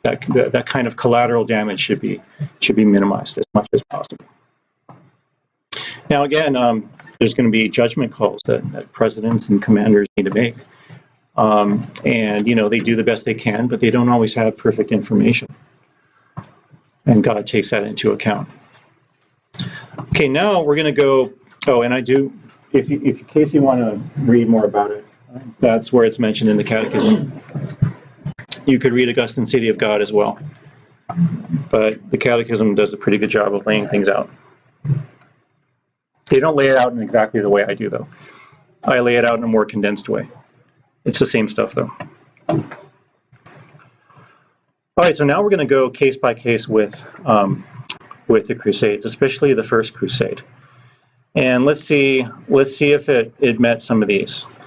S1: That kind of collateral damage should be minimized as much as possible. Now again, there's going to be judgment calls that presidents and commanders need to make. And they do the best they can, but they don't always have perfect information. And God takes that into account. Okay, now we're going to go, and I do, if in case you want to read more about it, that's where it's mentioned in the Catechism. You could read Augustine's City of God as well. But the Catechism does a pretty good job of laying things out. They don't lay it out in exactly the way I do, though. I lay it out in a more condensed way. It's the same stuff, though. All right, so now we're going to go case by case with the Crusades, especially the First Crusade. And let's see if it met some of these.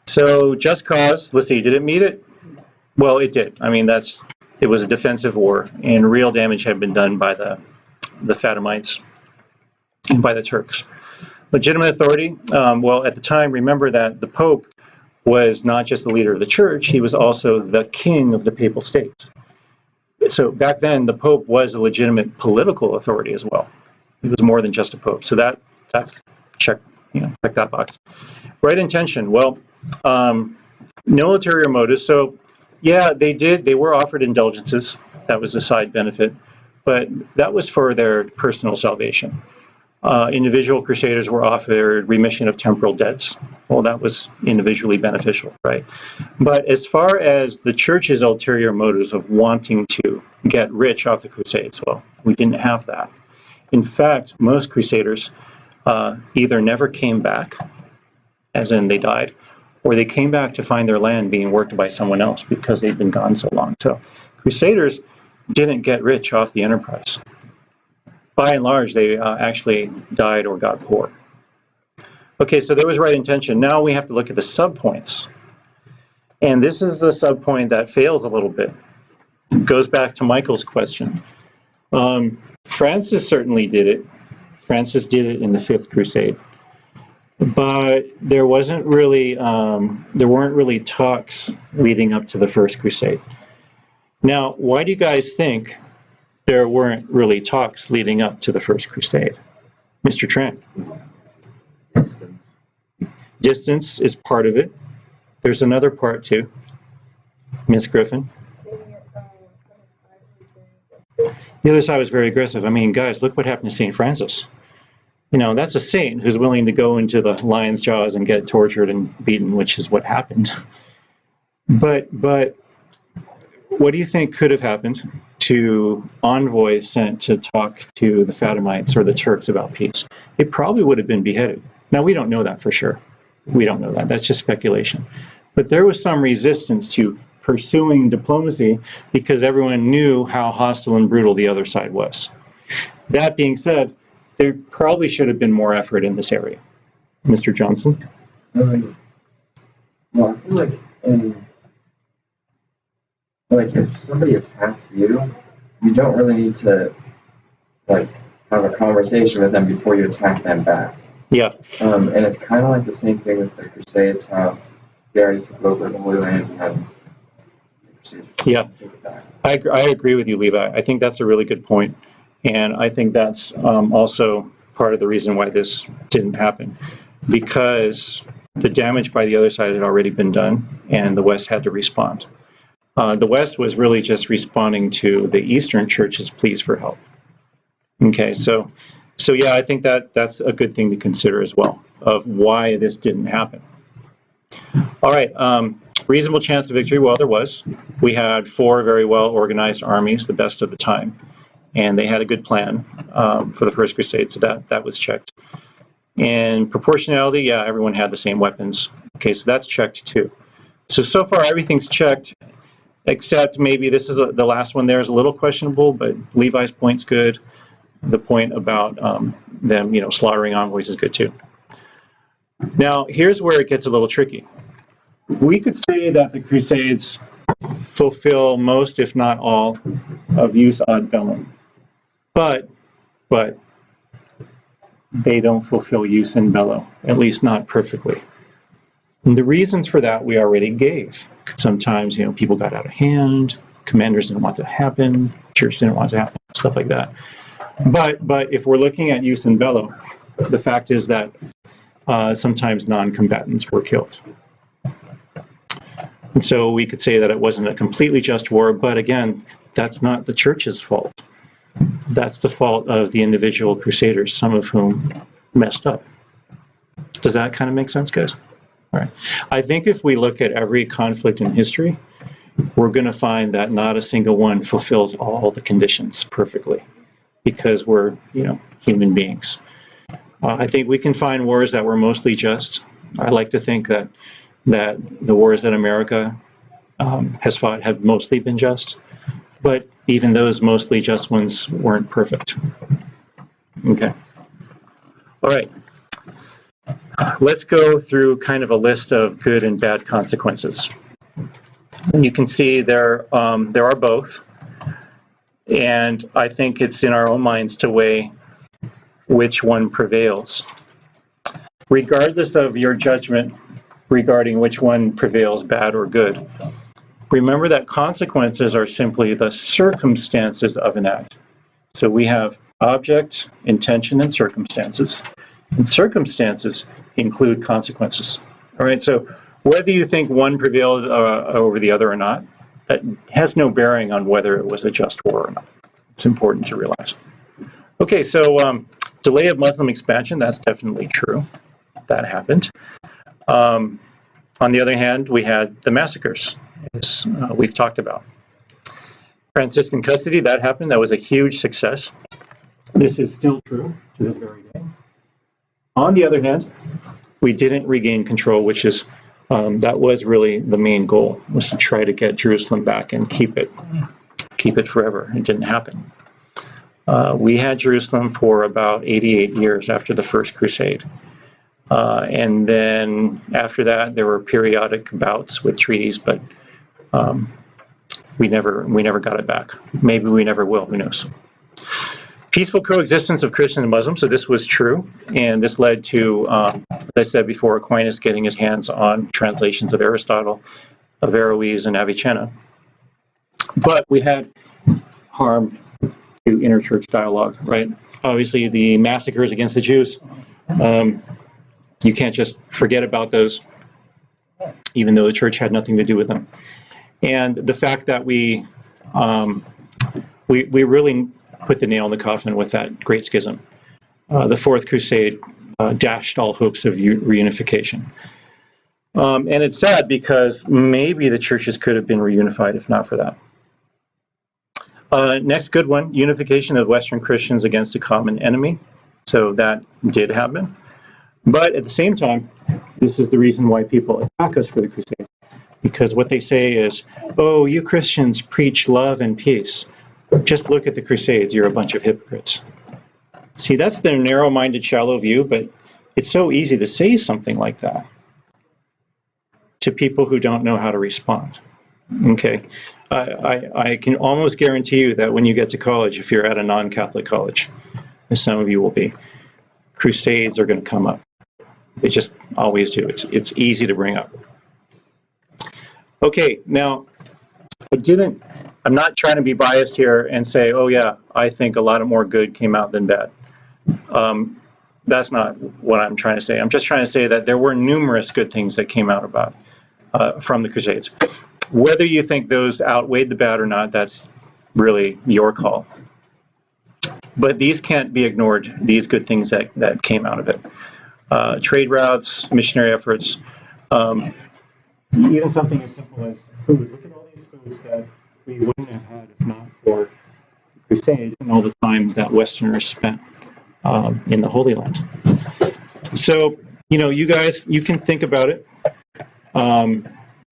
S1: So just cause, let's see, did it meet it? Well, it did. I mean, it was a defensive war, and real damage had been done by the Fatimites and by the Turks. Legitimate authority, well, at the time, remember that the Pope was not just the leader of the church, he was also the king of the Papal States. So back then, the Pope was a legitimate political authority as well. He was more than just a Pope. So that's check that box. Right intention, well, no ulterior motives. So yeah, they were offered indulgences. That was a side benefit, but that was for their personal salvation. Individual crusaders were offered remission of temporal debts. Well, that was individually beneficial, right? But as far as the church's ulterior motives of wanting to get rich off the Crusades, well, we didn't have that. In fact, most crusaders either never came back, as in they died, or they came back to find their land being worked by someone else because they'd been gone so long. So crusaders didn't get rich off the enterprise. By and large, they actually died or got poor. Okay, so there was right intention. Now we have to look at the subpoints. And this is the subpoint that fails a little bit. It goes back to Michael's question. Francis certainly did it. Francis did it in the Fifth Crusade. But there weren't really talks leading up to the First Crusade. Now, why do you guys think there weren't really talks leading up to the First Crusade? Mr. Trent? Distance is part of it. There's another part too. Miss Griffin? The other side was very aggressive. I mean, guys, look what happened to St. Francis. That's a saint who's willing to go into the lion's jaws and get tortured and beaten, which is what happened. But what do you think could have happened to envoys sent to talk to the Fatimites or the Turks about peace? They probably would have been beheaded. Now, we don't know that for sure. We don't know that. That's just speculation. But there was some resistance to pursuing diplomacy because everyone knew how hostile and brutal the other side was. That being said, there probably should have been more effort in this area. Mr. Johnson?
S2: Well, I feel like if somebody attacks you, you don't really need to have a conversation with them before you attack them back.
S1: Yeah.
S2: And it's kind of like the same thing with the Crusades, how they already took over the Holy Land and had the Crusades take it back.
S1: I agree with you, Levi. I think that's a really good point. And I think that's also part of the reason why this didn't happen, because the damage by the other side had already been done and the West had to respond. The West was really just responding to the Eastern Church's pleas for help. Okay, so yeah, I think that's a good thing to consider as well, of why this didn't happen. All right, reasonable chance of victory, well, there was. We had 4 very well-organized armies, the best of the time, and they had a good plan for the First Crusade, so that was checked. And proportionality, yeah, everyone had the same weapons. Okay, so that's checked too. So far everything's checked, except maybe this is the last one there is a little questionable, but Levi's point's good. The point about them, slaughtering envoys is good too. Now, here's where it gets a little tricky. We could say that the Crusades fulfill most, if not all, of jus ad bellum, but they don't fulfill jus in bello, at least not perfectly. And the reasons for that we already gave. Sometimes, people got out of hand, commanders didn't want to happen, church didn't want to happen, stuff like that. But if we're looking at jus in bello, the fact is that sometimes non-combatants were killed. And so we could say that it wasn't a completely just war, but again, that's not the church's fault. That's the fault of the individual crusaders, some of whom messed up. Does that kind of make sense, guys? All right. I think if we look at every conflict in history, we're going to find that not a single one fulfills all the conditions perfectly, because we're, human beings. I think we can find wars that were mostly just. I like to think that the wars that America has fought have mostly been just, but even those mostly just ones weren't perfect. Okay. All right. Let's go through kind of a list of good and bad consequences. And you can see there are both, and I think it's in our own minds to weigh which one prevails. Regardless of your judgment regarding which one prevails, bad or good, remember that consequences are simply the circumstances of an act. So we have object, intention, and circumstances. And circumstances include consequences. All right, so whether you think one prevailed over the other or not, that has no bearing on whether it was a just war or not. It's important to realize. Okay, so delay of Muslim expansion, that's definitely true. That happened. On the other hand, we had the massacres, as we've talked about. Franciscan custody, that happened. That was a huge success. This is still true to this very day. On the other hand, we didn't regain control, which is, that was really the main goal, was to try to get Jerusalem back and keep it forever. It didn't happen. We had Jerusalem for about 88 years after the First Crusade. And then after that, there were periodic bouts with treaties, but we never got it back. Maybe we never will, who knows. Peaceful coexistence of Christians and Muslims, so this was true, and this led to, as I said before, Aquinas getting his hands on translations of Aristotle, Averroes, and Avicenna. But we had harm to interchurch dialogue, right? Obviously, the massacres against the Jews, you can't just forget about those, even though the church had nothing to do with them. And the fact that we really put the nail in the coffin with that Great Schism. The Fourth Crusade dashed all hopes of reunification. And it's sad because maybe the churches could have been reunified if not for that. Next good one, unification of Western Christians against a common enemy. So that did happen. But at the same time, this is the reason why people attack us for the Crusades. Because what they say is, oh, you Christians preach love and peace. Just look at the Crusades, you're a bunch of hypocrites. See, that's their narrow-minded, shallow view, but it's so easy to say something like that to people who don't know how to respond. Okay, I can almost guarantee you that when you get to college, if you're at a non-Catholic college, as some of you will be, Crusades are going to come up. They just always do. It's easy to bring up. Okay, now, I'm not trying to be biased here and say, oh yeah, I think a lot of more good came out than bad. That's not what I'm trying to say. I'm just trying to say that there were numerous good things that came out from the Crusades. Whether you think those outweighed the bad or not, that's really your call. But these can't be ignored, these good things that came out of it. Trade routes, missionary efforts, even something as simple as food. Look at all these foods that we wouldn't have had if not for the Crusades and all the time that Westerners spent in the Holy Land. So, you guys, you can think about it.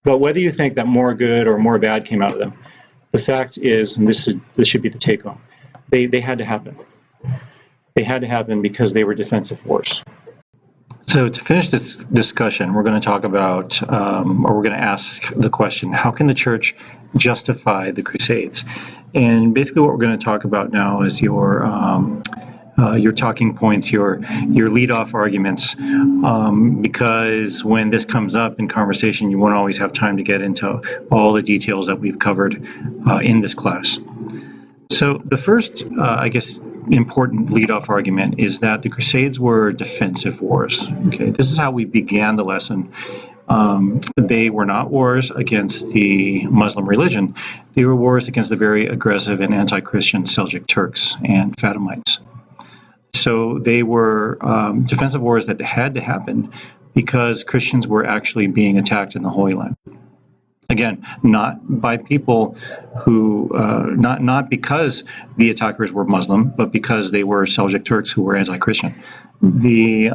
S1: But whether you think that more good or more bad came out of them, the fact is, and this should be the take home, they had to happen. They had to happen because they were defensive wars. So to finish this discussion, we're going to talk about, or we're going to ask the question, how can the church justify the Crusades? And basically what we're going to talk about now is your talking points, your lead-off arguments, because when this comes up in conversation, you won't always have time to get into all the details that we've covered in this class. So the first, important lead-off argument is that the Crusades were defensive wars. Okay, this is how we began the lesson. They were not wars against the Muslim religion. They were wars against the very aggressive and anti-Christian Seljuk Turks and Fatimites. So they were defensive wars that had to happen because Christians were actually being attacked in the Holy Land. Again, not by people who, not because the attackers were Muslim, but because they were Seljuk Turks who were anti-Christian. The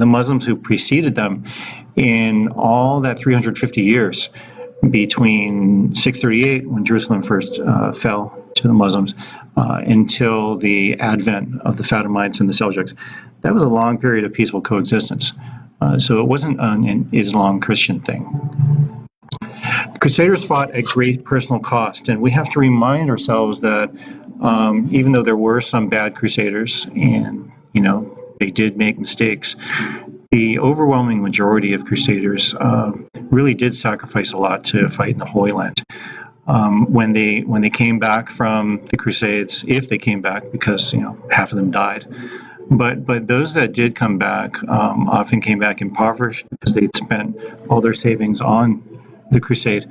S1: Muslims who preceded them in all that 350 years between 638, when Jerusalem first fell to the Muslims, until the advent of the Fatimids and the Seljuks, that was a long period of peaceful coexistence. So it wasn't an Islam Christian thing. Crusaders fought at great personal cost, and we have to remind ourselves that even though there were some bad crusaders, and they did make mistakes, the overwhelming majority of crusaders really did sacrifice a lot to fight in the Holy Land. When they came back from the Crusades, if they came back, because half of them died, but those that did come back often came back impoverished because they'd spent all their savings on the crusade,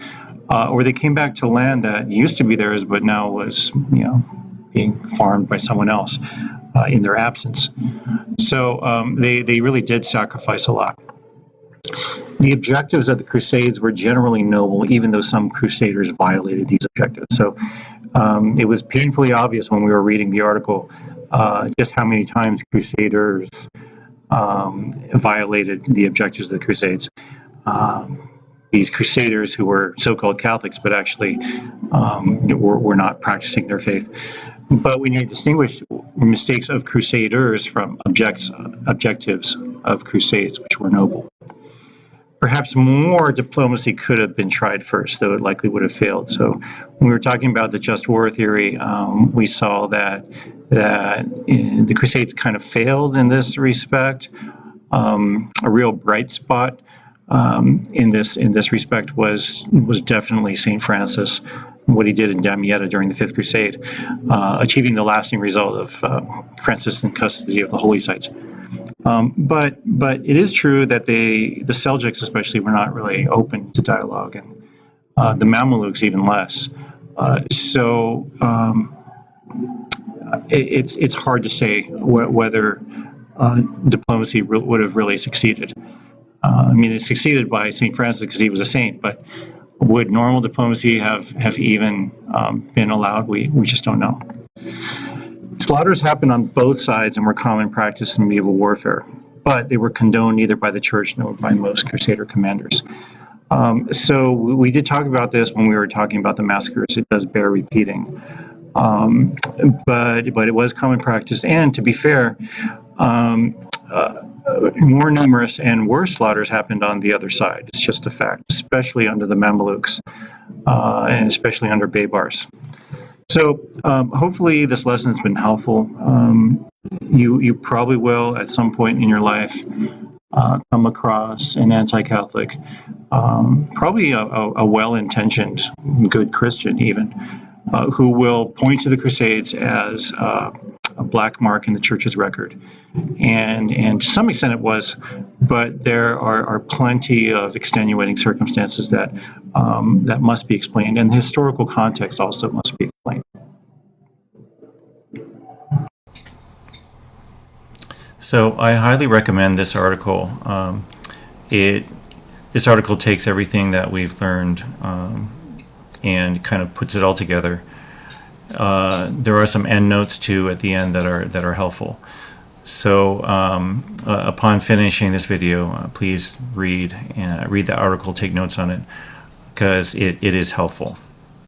S1: or they came back to land that used to be theirs but now was being farmed by someone else in their absence. So they really did sacrifice a lot. The objectives of the Crusades were generally noble, even though some crusaders violated these objectives. So it was painfully obvious when we were reading the article just how many times crusaders violated the objectives of the Crusades. These crusaders who were so-called Catholics, but actually were not practicing their faith. But we need to distinguish mistakes of crusaders from objectives of crusades, which were noble. Perhaps more diplomacy could have been tried first, though it likely would have failed. So when we were talking about the just war theory, we saw that the Crusades kind of failed in this respect. A real bright spot in this respect was definitely St. Francis, what he did in Damietta during the Fifth Crusade, achieving the lasting result of Franciscan custody of the holy sites. But it is true that the Seljuks especially were not really open to dialogue, and the Mamelukes even less. So it's hard to say whether diplomacy would have really succeeded. I mean, it succeeded by St. Francis because he was a saint, but would normal diplomacy have even been allowed? We just don't know. Slaughters happened on both sides and were common practice in medieval warfare, but they were condoned neither by the church nor by most crusader commanders. So we did talk about this when we were talking about the massacres. It does bear repeating. But it was common practice, and to be fair, more numerous and worse slaughters happened on the other side. It's just a fact, especially under the Mamelukes, and especially under Baybars. So hopefully this lesson has been helpful. You probably will at some point in your life come across an anti-Catholic, probably a well-intentioned good Christian even, who will point to the Crusades as a black mark in the church's record. And to some extent it was, but there are plenty of extenuating circumstances that must be explained, and the historical context also must be explained.
S4: So I highly recommend this article. This article takes everything that we've learned and kind of puts it all together. There are some endnotes too at the end that are helpful. So upon finishing this video, please read the article, take notes on it, because it is helpful.